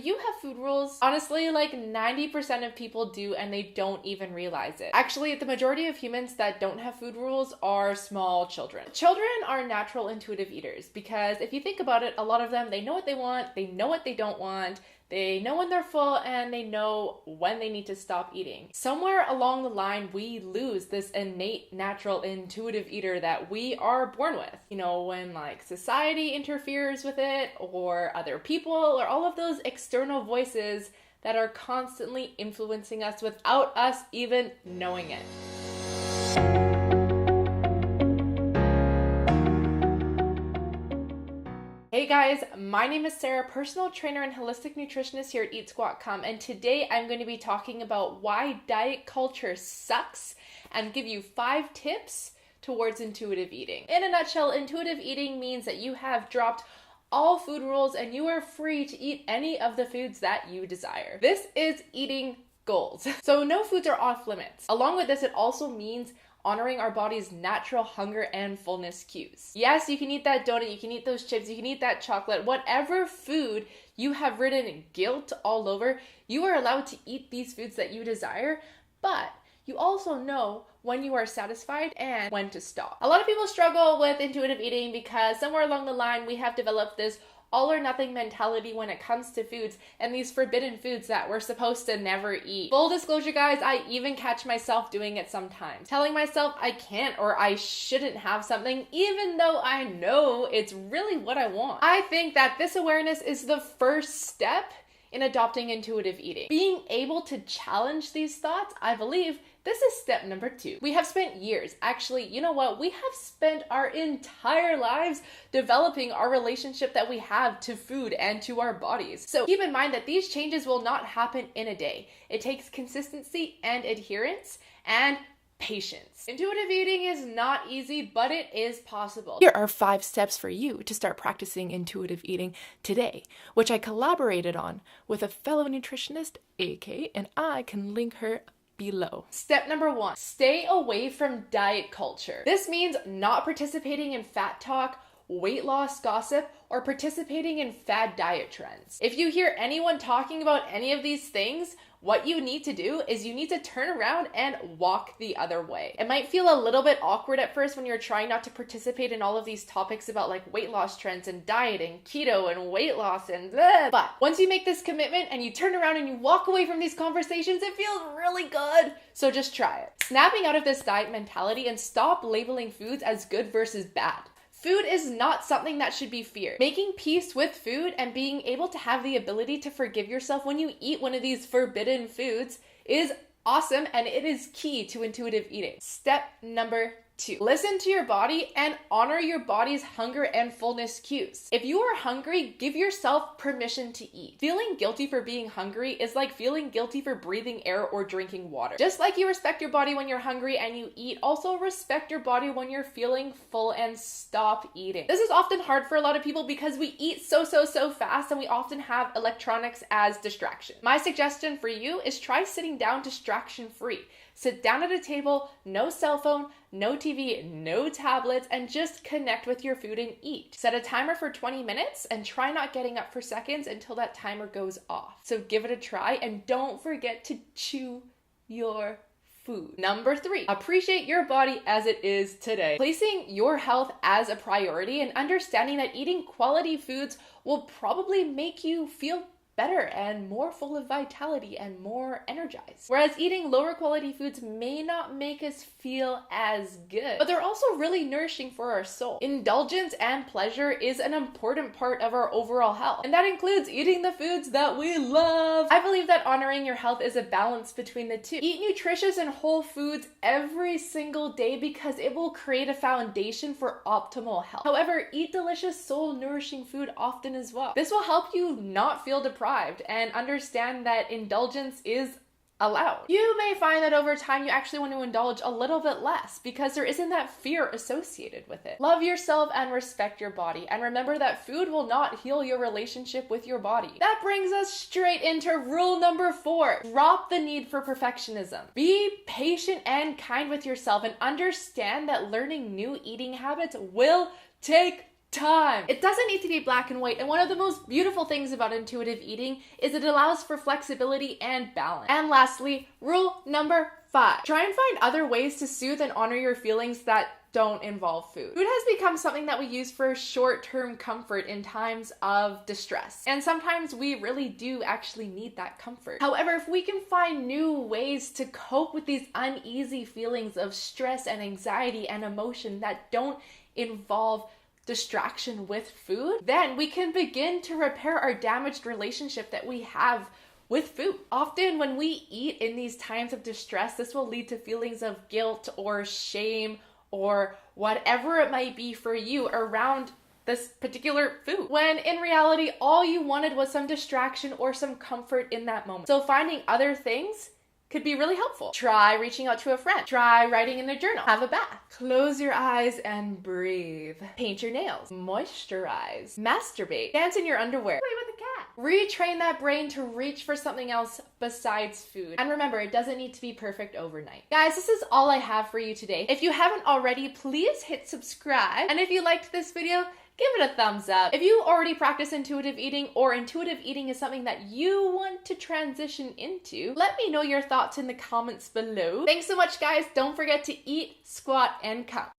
you have food rules? Honestly, like 90% of people do, and they don't even realize it. Actually, the majority of humans that don't have food rules are small children. Children are natural intuitive eaters because if you think about it, a lot of them, they know what they want, they know what they don't want, they know when they're full, and they know when they need to stop eating. Somewhere along the line, we lose this innate, natural, intuitive eater that we are born with. You know, when like society interferes with it, or other people, or all of those external voices that are constantly influencing us without us even knowing it. Hey guys, my name is Sarah, personal trainer and holistic nutritionist here at EatSquat.com, and today I'm going to be talking about why diet culture sucks and give you 5 tips towards intuitive eating. In a nutshell, intuitive eating means that you have dropped all food rules and you are free to eat any of the foods that you desire. This is eating goals. So no foods are off limits. Along with this, it also means honoring our body's natural hunger and fullness cues. Yes, you can eat that donut, you can eat those chips, you can eat that chocolate, whatever food you have written guilt all over, you are allowed to eat these foods that you desire, but you also know when you are satisfied and when to stop. A lot of people struggle with intuitive eating because somewhere along the line we have developed this all or nothing mentality when it comes to foods and these forbidden foods that we're supposed to never eat. Full disclosure guys, I even catch myself doing it sometimes. Telling myself I can't or I shouldn't have something even though I know it's really what I want. I think that this awareness is the first step in adopting intuitive eating. Being able to challenge these thoughts, I believe, this is step number 2. We have spent years, actually, you know what? We have spent our entire lives developing our relationship that we have to food and to our bodies. So keep in mind that these changes will not happen in a day. It takes consistency and adherence and patience. Intuitive eating is not easy, but it is possible. Here are 5 steps for you to start practicing intuitive eating today, which I collaborated on with a fellow nutritionist, AK, and I can link her below. Step number 1, stay away from diet culture. This means not participating in fat talk, weight loss gossip, or participating in fad diet trends. If you hear anyone talking about any of these things, what you need to do is you need to turn around and walk the other way. It might feel a little bit awkward at first when you're trying not to participate in all of these topics about like weight loss trends and dieting, keto and weight loss and blah. But once you make this commitment and you turn around and you walk away from these conversations, it feels really good. So just try it. Snapping out of this diet mentality and stop labeling foods as good versus bad. Food is not something that should be feared. Making peace with food and being able to have the ability to forgive yourself when you eat one of these forbidden foods is awesome, and it is key to intuitive eating. Step number 2, listen to your body and honor your body's hunger and fullness cues. If you are hungry, give yourself permission to eat. Feeling guilty for being hungry is like feeling guilty for breathing air or drinking water. Just like you respect your body when you're hungry and you eat, also respect your body when you're feeling full and stop eating. This is often hard for a lot of people because we eat so fast and we often have electronics as distraction. My suggestion for you is try sitting down distraction free. Sit down at a table, no cell phone, no TV, no tablets, and just connect with your food and eat. Set a timer for 20 minutes and try not getting up for seconds until that timer goes off. So give it a try and don't forget to chew your food. Number 3, appreciate your body as it is today. Placing your health as a priority and understanding that eating quality foods will probably make you feel better and more full of vitality and more energized. Whereas eating lower quality foods may not make us feel as good, but they're also really nourishing for our soul. Indulgence and pleasure is an important part of our overall health, and that includes eating the foods that we love. I believe that honoring your health is a balance between the two. Eat nutritious and whole foods every single day because it will create a foundation for optimal health. However, eat delicious, soul-nourishing food often as well. This will help you not feel deprived and understand that indulgence is allowed. You may find that over time you actually want to indulge a little bit less because there isn't that fear associated with it. Love yourself and respect your body, and remember that food will not heal your relationship with your body. That brings us straight into rule number 4. Drop the need for perfectionism. Be patient and kind with yourself and understand that learning new eating habits will take time. It doesn't need to be black and white, and one of the most beautiful things about intuitive eating is it allows for flexibility and balance. And lastly, rule number 5. Try and find other ways to soothe and honor your feelings that don't involve food. Food has become something that we use for short-term comfort in times of distress. And sometimes we really do actually need that comfort. However, if we can find new ways to cope with these uneasy feelings of stress and anxiety and emotion that don't involve distraction with food, then we can begin to repair our damaged relationship that we have with food. Often when we eat in these times of distress, this will lead to feelings of guilt or shame or whatever it might be for you around this particular food, when in reality, all you wanted was some distraction or some comfort in that moment. So finding other things could be really helpful. Try reaching out to a friend. Try writing in a journal. Have a bath. Close your eyes and breathe. Paint your nails. Moisturize. Masturbate. Dance in your underwear. Play with a cat. Retrain that brain to reach for something else besides food. And remember, it doesn't need to be perfect overnight. Guys, this is all I have for you today. If you haven't already, please hit subscribe. And if you liked this video, give it a thumbs up. If you already practice intuitive eating or intuitive eating is something that you want to transition into, let me know your thoughts in the comments below. Thanks so much, guys. Don't forget to eat, squat, and count.